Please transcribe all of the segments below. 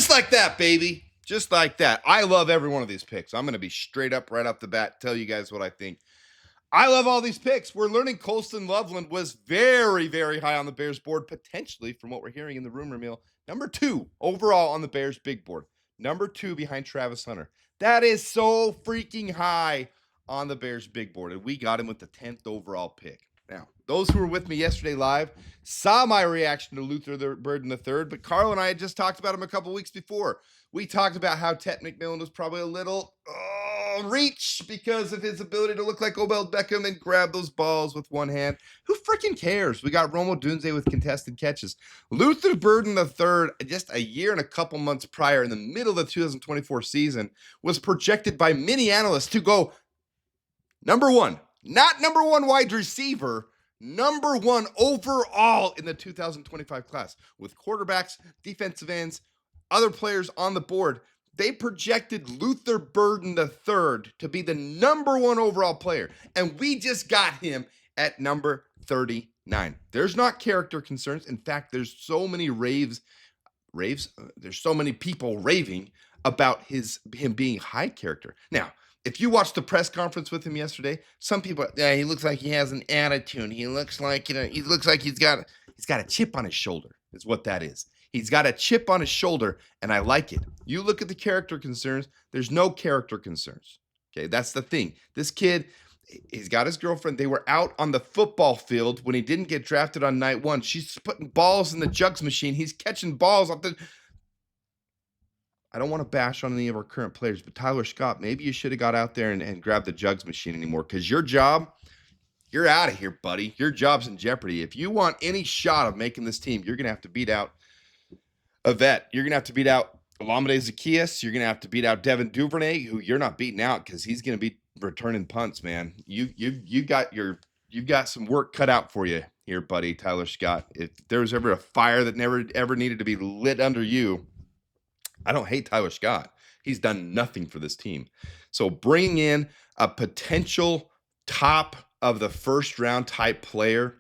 Just like that, baby. Just like that. I love every one of these picks. I'm going to be straight up right off the bat, tell you guys what I think. I love all these picks. We're learning Colston Loveland was very, very high on the Bears board, potentially, from what we're hearing in the rumor mill. Number 2 overall on the Bears big board. Number 2 behind Travis Hunter. That is so freaking high on the Bears big board. And we got him with the 10th overall pick. Now, those who were with me yesterday live saw my reaction to Luther Burden III, but Carl and I had just talked about him a couple weeks before. We talked about how Ted McMillan was probably a little reach because of his ability to look like Odell Beckham and grab those balls with one hand. Who freaking cares? We got Rome Odunze with contested catches. Luther Burden III, just a year and a couple months prior, in the middle of the 2024 season, was projected by many analysts to go number 1. Not number 1 wide receiver, number 1 overall in the 2025 class. With quarterbacks, defensive ends, other players on the board, they projected Luther Burden III to be the number 1 overall player. And we just got him at number 39. There's not character concerns. In fact, there's so many there's so many people raving about him being high character. Now, if you watched the press conference with him yesterday, some people, he looks like he has an attitude. He looks like, he's got a chip on his shoulder, is what that is. He's got a chip on his shoulder, and I like it. You look at the character concerns, there's no character concerns. Okay, that's the thing. This kid, he's got his girlfriend. They were out on the football field when he didn't get drafted on night 1. She's putting balls in the jugs machine. He's catching balls off the... I don't want to bash on any of our current players, but Tyler Scott, maybe you should have got out there and grabbed the jugs machine anymore, because your job, you're out of here, buddy. Your job's in jeopardy. If you want any shot of making this team, you're going to have to beat out a vet. You're going to have to beat out Olamide Zaccheaus. You're going to have to beat out Devin Duvernay, who you're not beating out because he's going to be returning punts, man. You've got some work cut out for you here, buddy, Tyler Scott. If there was ever a fire that never ever needed to be lit under you, I don't hate Tyler Scott. He's done nothing for this team. So bringing in a potential top of the first round type player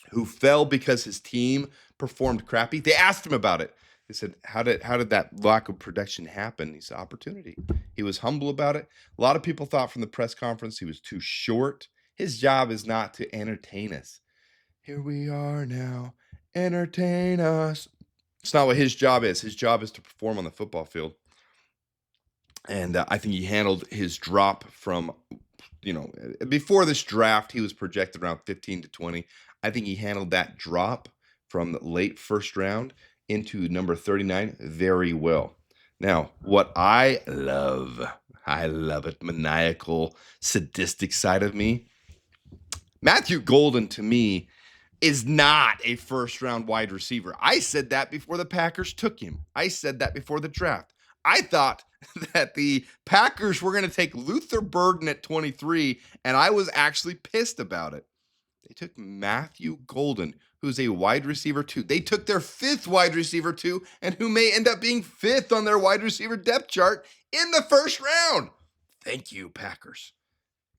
who fell because his team performed crappy. They asked him about it. They said, how did that lack of production happen? He said, opportunity. He was humble about it. A lot of people thought from the press conference he was too short. His job is not to entertain us. Here we are now. Entertain us. It's not what his job is. His job is to perform on the football field. And I think he handled his drop from, before this draft, he was projected around 15 to 20. I think he handled that drop from the late first round into number 39 very well. Now, what I love it, maniacal, sadistic side of me, Matthew Golden, to me, is not a first-round wide receiver. I said that before the Packers took him. I said that before the draft. I thought that the Packers were going to take Luther Burden at 23, and I was actually pissed about it. They took Matthew Golden, who's a wide receiver 2. They took their 5th wide receiver 2, and who may end up being 5th on their wide receiver depth chart in the first round. Thank you, Packers.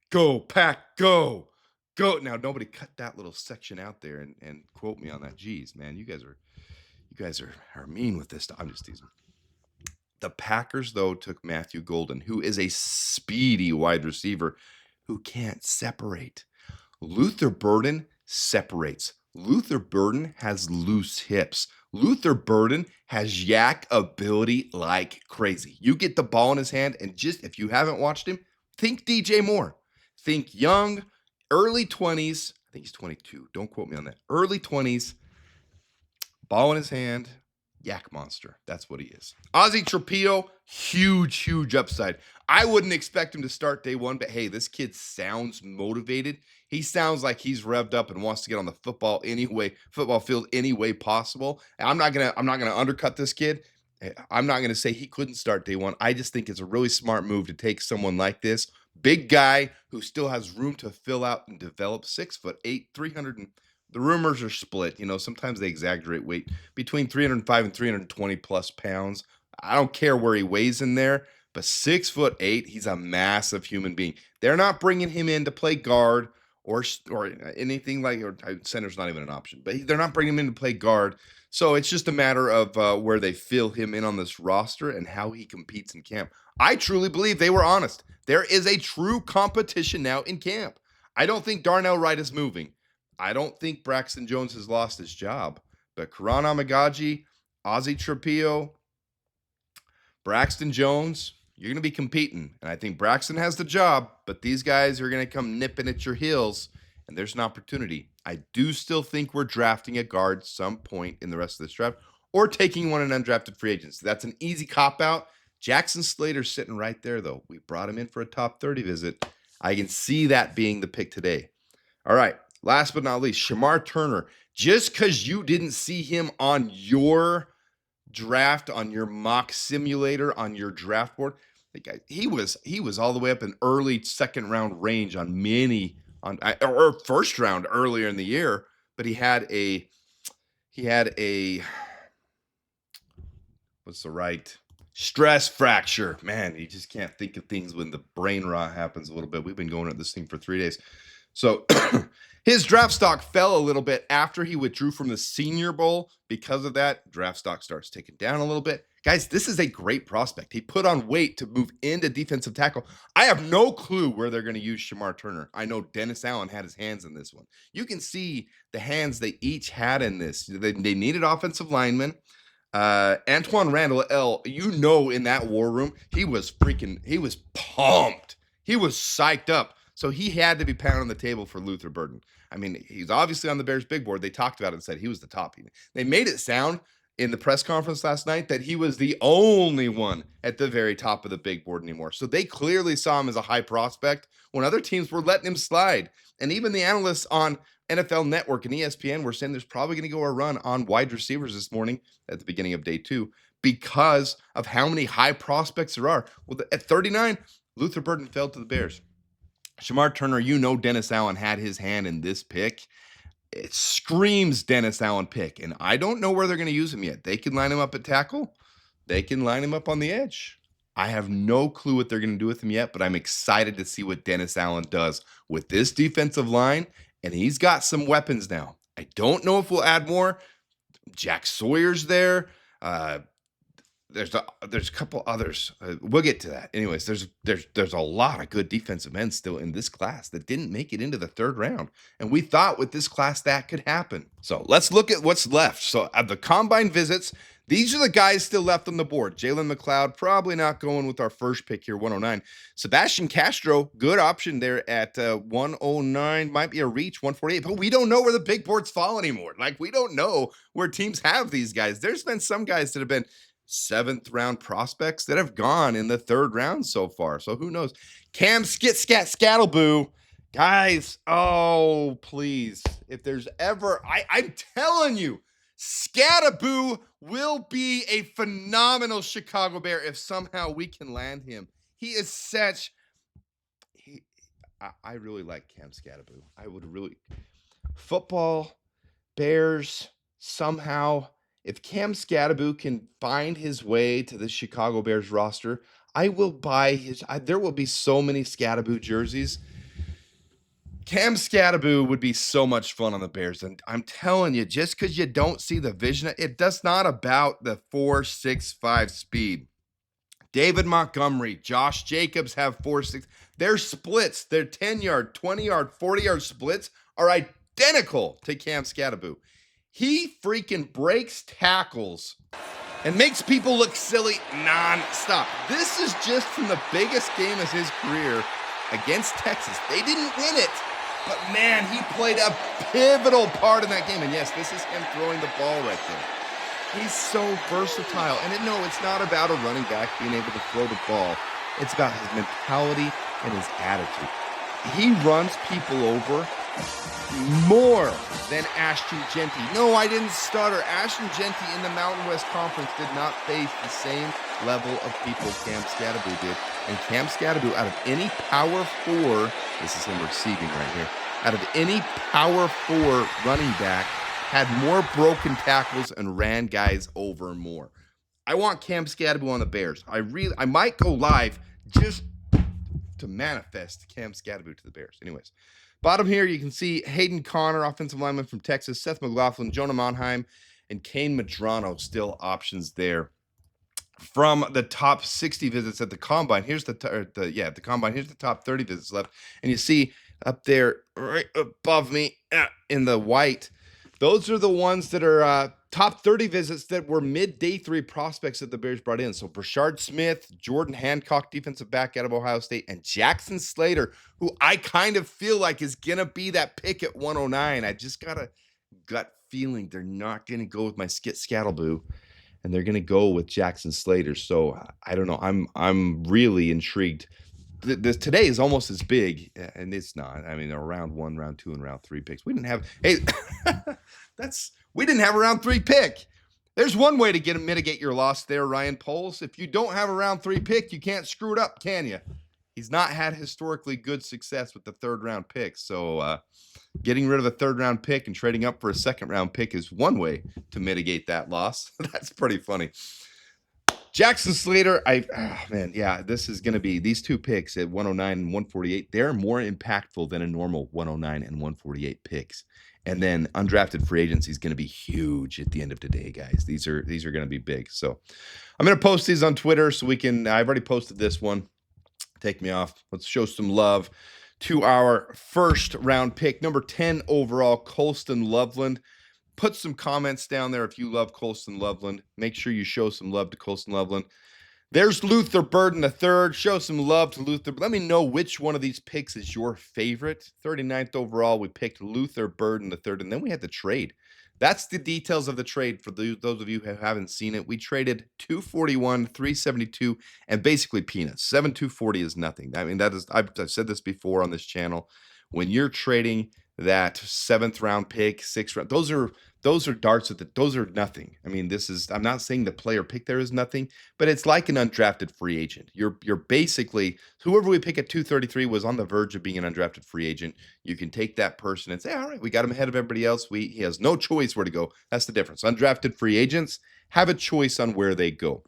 Go, Pack, go. Go. Now, nobody cut that little section out there and quote me on that. Jeez, man, you guys are mean with this. I'm just teasing. The Packers, though, took Matthew Golden, who is a speedy wide receiver who can't separate. Luther Burden separates. Luther Burden has loose hips. Luther Burden has yak ability like crazy. You get the ball in his hand, and just, if you haven't watched him, think DJ Moore. Think young, early 20s. I think he's 22. Don't quote me on that. Early 20s, ball in his hand, yak monster. That's what he is. Ozzy Trapito, huge upside. I wouldn't expect him to start day 1, but hey, this kid sounds motivated. He sounds like he's revved up and wants to get on the football field any way possible. And I'm not gonna undercut this kid. I'm not gonna say he couldn't start day 1. I just think it's a really smart move to take someone like this, big guy who still has room to fill out and develop. 6'8", 300. The rumors are split. Sometimes they exaggerate weight, between 305 and 320 plus pounds. I don't care where he weighs in there, but 6'8", he's a massive human being. They're not bringing him in to play guard or anything like, or center's not even an option, but they're not bringing him in to play guard. So it's just a matter of where they fill him in on this roster and how he competes in camp. I truly believe they were honest. There is a true competition now in camp. I don't think Darnell Wright is moving. I don't think Braxton Jones has lost his job. But Karan Amagaji, Ozzie Trapillo, Braxton Jones, you're going to be competing. And I think Braxton has the job, but these guys are going to come nipping at your heels, and there's an opportunity. I do still think we're drafting a guard some point in the rest of this draft or taking one in undrafted free agents. That's an easy cop-out. Jackson Slater's sitting right there, though. We brought him in for a top 30 visit. I can see that being the pick today. All right, last but not least, Shamar Turner. Just because you didn't see him on your draft, on your mock simulator, on your draft board, he was all the way up in early second round range on many or first round earlier in the year, but he had a what's the right stress fracture. Man, you just can't think of things when the brain rot happens a little bit. We've been going at this thing for 3 days. So his draft stock fell a little bit after he withdrew from the Senior Bowl. Because of that, draft stock starts taking down a little bit. Guys, this is a great prospect. He put on weight to move into defensive tackle. I have no clue where they're going to use Shamar Turner. I know Dennis Allen had his hands in this one. You can see the hands they each had in this. They needed offensive linemen. Antoine Randall, in that war room, he was pumped. He was psyched up. So he had to be pounding the table for Luther Burden. I mean, he's obviously on the Bears big board. They talked about it and said he was the top. They made it sound in the press conference last night that he was the only one at the very top of the big board anymore. So they clearly saw him as a high prospect when other teams were letting him slide. And even the analysts on NFL Network and ESPN were saying there's probably going to go a run on wide receivers this morning at the beginning of day 2 because of how many high prospects there are. Well, at 39, Luther Burden fell to the Bears. Shamar Turner, Dennis Allen had his hand in this pick. It screams Dennis Allen pick, and I don't know where they're going to use him yet. They can line him up at tackle. They can line him up on the edge. I have no clue what they're going to do with him yet, but I'm excited to see what Dennis Allen does with this defensive line, and he's got some weapons now. I don't know if we'll add more. Jack Sawyer's there. There's a couple others. We'll get to that. Anyways, there's a lot of good defensive men still in this class that didn't make it into the third round. And we thought with this class that could happen. So let's look at what's left. So at the combine visits, these are the guys still left on the board. Jalen McLeod, probably not going with our first pick here, 109. Sebastian Castro, good option there at 109. Might be a reach, 148. But we don't know where the big boards fall anymore. We don't know where teams have these guys. There's been some guys that have been 7th round prospects that have gone in the 3rd round so far. So who knows? Cam Scattleboo. Guys, oh, please. If there's ever, I'm telling you, Scattleboo will be a phenomenal Chicago Bear if somehow we can land him. He is such, I really like Cam Scattleboo. I would really, football, Bears, somehow, if Cam Scattleboo can find his way to the Chicago Bears roster, I will buy there will be so many Scattleboo jerseys. Cam Scattleboo would be so much fun on the Bears. And I'm telling you, just because you don't see the vision, it does not about the 4.65 speed. David Montgomery, Josh Jacobs have 4.6. Their splits, their 10-yard, 20-yard, 40-yard splits are identical to Cam Scattleboo. He freaking breaks tackles and makes people look silly nonstop. This is just from the biggest game of his career against Texas. They didn't win it, but man, he played a pivotal part in that game. And yes, this is him throwing the ball right there. He's so versatile. And it's not about a running back being able to throw the ball. It's about his mentality and his attitude. He runs people over more than Ashton Jeanty. No, I didn't stutter. Ashton Jeanty in the Mountain West Conference did not face the same level of people Cam Scattleboo did. And Cam Scattleboo, out of any Power 4, this is him receiving right here, out of any Power 4 running back, had more broken tackles and ran guys over more. I want Cam Scattleboo on the Bears. I might go live just to manifest Cam Scattleboo to the Bears. Anyways, bottom here, you can see Hayden Connor, offensive lineman from Texas, Seth McLaughlin, Jonah Monheim, and Kane Madrano still options there from the top 60 visits at the combine. Here's the combine. Here's the top 30 visits left, and you see up there right above me in the white, those are the ones that are top 30 visits that were mid day 3 prospects that the Bears brought in. So Brashard Smith, Jordan Hancock, defensive back out of Ohio State, and Jackson Slater, who I kind of feel like is gonna be that pick at 109. I just got a gut feeling they're not gonna go with my Skit Scattleboo, and they're going to go with Jackson Slater. So I don't know. I'm really intrigued. This today is almost as big, and it's not. I mean, round 1, round 2, and round 3 picks. We didn't have. Hey, we didn't have a round 3 pick. There's one way to mitigate your loss there, Ryan Poles. If you don't have a round 3 pick, you can't screw it up, can you? He's not had historically good success with the 3rd round pick. So getting rid of a 3rd round pick and trading up for a 2nd round pick is one way to mitigate that loss. That's pretty funny. Jackson Slater, this is going to be these 2 picks at 109 and 148. They're more impactful than a normal 109 and 148 picks. And then undrafted free agency is going to be huge at the end of today, guys. These are going to be big. So I'm going to post these on Twitter so we can. I've already posted this one. Take me off. Let's show some love to our 1st round pick, number 10 overall, Colston Loveland. Put some comments down there if you love Colston Loveland. Make sure you show some love to Colston Loveland. There's Luther Burden III. Show some love to Luther. Let me know which one of these picks is your favorite. 39th overall, we picked Luther Burden III, and then we had the trade. That's the details of the trade for those of you who haven't seen it. We traded 241, 372, and basically peanuts. 7,240 is nothing. I mean, I've said this before on this channel. When you're trading that 7th round pick, 6th round, those are darts those are nothing. I mean, I'm not saying the player pick there is nothing, but it's like an undrafted free agent. You're basically, whoever we pick at 233 was on the verge of being an undrafted free agent. You can take that person and say, all right, we got him ahead of everybody else. He has no choice where to go. That's the difference. Undrafted free agents have a choice on where they go.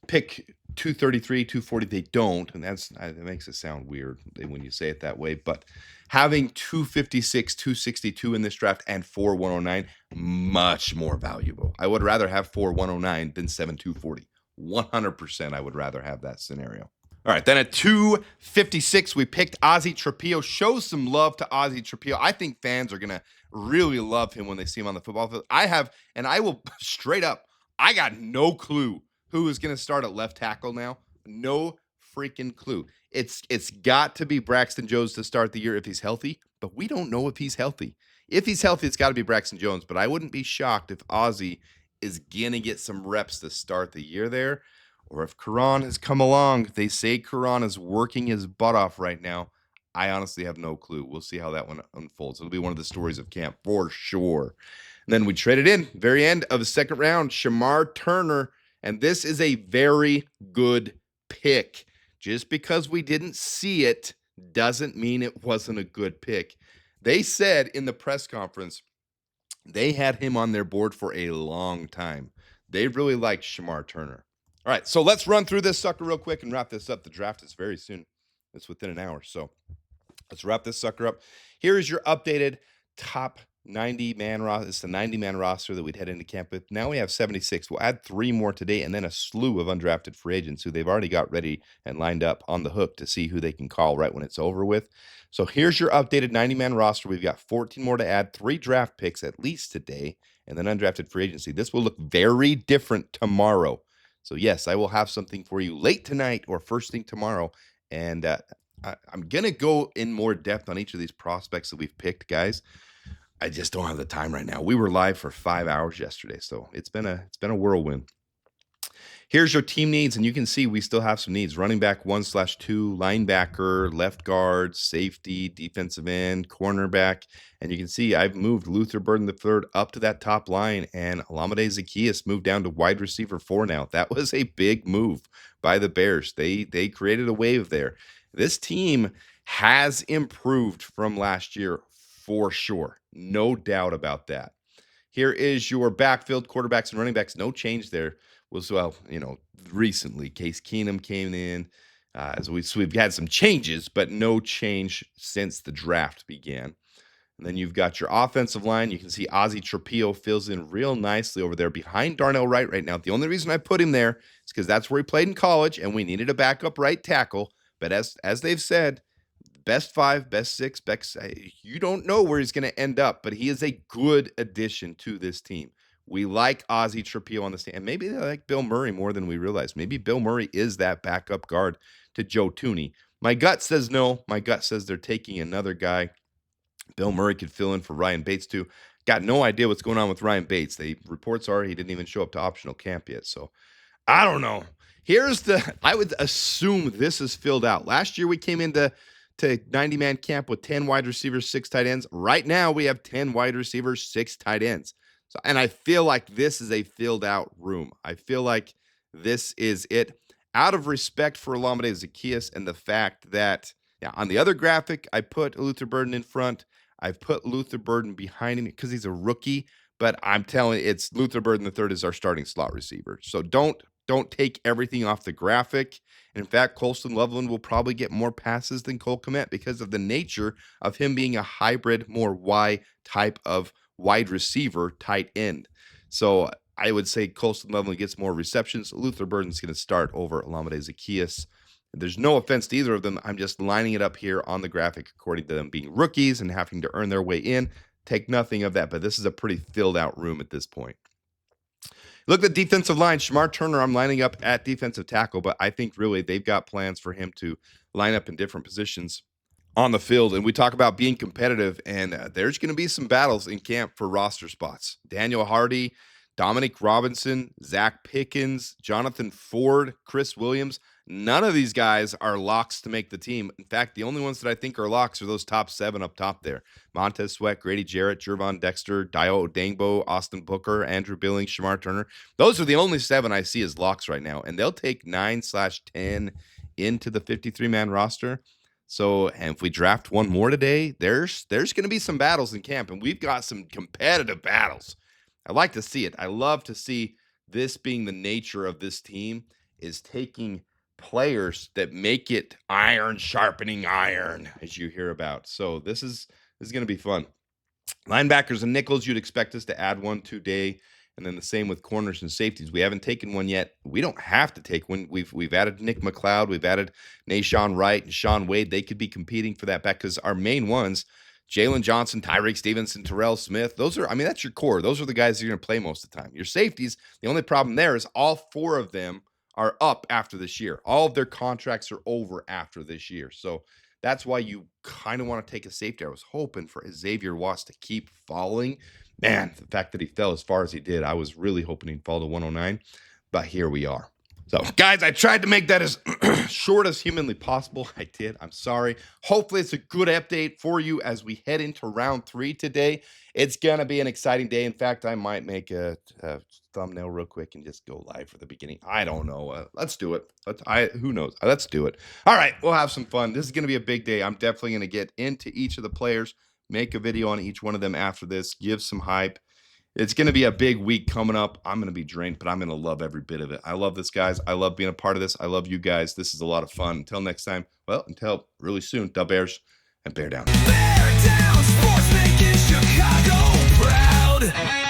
Pick 233, 240, they don't, and that makes it sound weird when you say it that way, but having 256, 262 in this draft and 4 109, much more valuable. I would rather have 4 109 than 7 240. 100% I would rather have that scenario. All right, then at 256, we picked Ozzie Trapillo. Show some love to Ozzie Trapillo. I think fans are going to really love him when they see him on the football field. I will straight up, I got no clue who is going to start at left tackle now. No freaking clue. It's got to be Braxton Jones to start the year if he's healthy, but we don't know if he's healthy. If he's healthy, it's got to be Braxton Jones, but I wouldn't be shocked if Ozzie is going to get some reps to start the year there, or if Karan has come along. They say Karan is working his butt off right now. I honestly have no clue. We'll see how that one unfolds. It'll be one of the stories of camp for sure. And then we traded in, very end of the 2nd round, Shamar Turner. And this is a very good pick. Just because we didn't see it doesn't mean it wasn't a good pick. They said in the press conference, they had him on their board for a long time. They really liked Shamar Turner. All right, so let's run through this sucker real quick and wrap this up. The draft is very soon. It's within an hour. So let's wrap this sucker up. Here is your updated top 90-man roster. It's the 90-man roster that we'd head into camp with. Now we have 76. We'll add 3 more today, and then a slew of undrafted free agents who they've already got ready and lined up on the hook to see who they can call right when it's over with. So here's your updated 90-man roster. We've got 14 more to add, 3 draft picks at least today, and then undrafted free agency. This will look very different tomorrow. So yes, I will have something for you late tonight or first thing tomorrow, and I'm going to go in more depth on each of these prospects that we've picked, guys. I just don't have the time right now. We were live for 5 hours yesterday, so it's been a whirlwind. Here's your team needs, and you can see we still have some needs. Running back 1/2, linebacker, left guard, safety, defensive end, cornerback. And you can see I've moved Luther Burden III up to that top line, and Olamide Zaccheaus moved down to wide receiver 4 now. That was a big move by the Bears. They created a wave there. This team has improved from last year for sure. No doubt about that. Here is your backfield, quarterbacks and running backs. No change there. Recently, Case Keenum came in. So we've had some changes, but no change since the draft began. And And then you've got your offensive line. You can see Ozzie Trapillo fills in real nicely over there behind Darnell Wright right now. The only reason I put him there is because that's where he played in college, and we needed a backup right tackle. But as they've said, best 5, best 6, best, you don't know where he's going to end up, but he is a good addition to this team. We like Ozzie Trapillo on the stand, and maybe they like Bill Murray more than we realize. Maybe Bill Murray is that backup guard to Joe Thuney. My gut says no. My gut says they're taking another guy. Bill Murray could fill in for Ryan Bates too. Got no idea what's going on with Ryan Bates. The reports are he didn't even show up to optional camp yet. So I don't know. I would assume this is filled out. Last year we came into 90-man camp with 10 wide receivers, 6 tight ends. Right now we have 10 wide receivers, 6 tight ends. So, and I feel like this is a filled out room. I feel like this is it. Out of respect for Olamide Zaccheaus and the fact that on the other graphic, I put Luther Burden in front. I've put Luther Burden behind him because he's a rookie. But I'm telling you, it's Luther Burden III is our starting slot receiver. So don't take everything off the graphic. And in fact, Colston Loveland will probably get more passes than Cole Kmet because of the nature of him being a hybrid, more Y type of wide receiver, tight end. So I would say Colston Loveland gets more receptions. Luther Burden's going to start over Olamide Zaccheaus. There's no offense to either of them. I'm just lining it up here on the graphic according to them being rookies and having to earn their way in. Take nothing of that, but this is a pretty filled out room at this point. Look at the defensive line. Shemar Turner, I'm lining up at defensive tackle, but I think really they've got plans for him to line up in different positions on the field. And we talk about being competitive, and there's going to be some battles in camp for roster spots. Daniel Hardy, Dominic Robinson, Zach Pickens, Jonathan Ford, Chris Williams. None of these guys are locks to make the team. In fact, the only ones that I think are locks are those top 7 up top there. Montez Sweat, Grady Jarrett, Jervon Dexter, Dio Odangbo, Austin Booker, Andrew Billings, Shemar Turner. Those are the only 7 I see as locks right now. And they'll take 9/10 into the 53-man roster. So, and if we draft one more today, there's going to be some battles in camp. And we've got some competitive battles. I like to see it. I love to see this being the nature of this team is taking players that make it iron sharpening iron, as you hear about. So this is going to be fun. Linebackers and nickels, you'd expect us to add one today, and then the same with corners and safeties. We haven't taken one yet. We don't have to take one. We've added Nick McLeod, we've added Nashawn Wright and Sean Wade. They could be competing for that back because our main ones, Jalen Johnson, Tyreek Stevenson, Terrell Smith, that's your core. Those are the guys that you're going to play most of the time. Your safeties, the only problem there is all 4 of them are up after this year. All of their contracts are over after this year. So that's why you kind of want to take a safety. I was hoping for Xavier Watts to keep falling. Man, the fact that he fell as far as he did, I was really hoping he'd fall to 109. But here we are. So, guys, I tried to make that as short as humanly possible. I did. I'm sorry. Hopefully, it's a good update for you as we head into round 3 today. It's going to be an exciting day. In fact, I might make a thumbnail real quick and just go live for the beginning. I don't know. Let's do it. Who knows? Let's do it. All right. We'll have some fun. This is going to be a big day. I'm definitely going to get into each of the players, make a video on each one of them after this, give some hype. It's going to be a big week coming up. I'm going to be drained, but I'm going to love every bit of it. I love this, guys. I love being a part of this. I love you guys. This is a lot of fun. Until next time, until really soon, Dub Bears and Bear Down. Bear Down, sports making Chicago proud.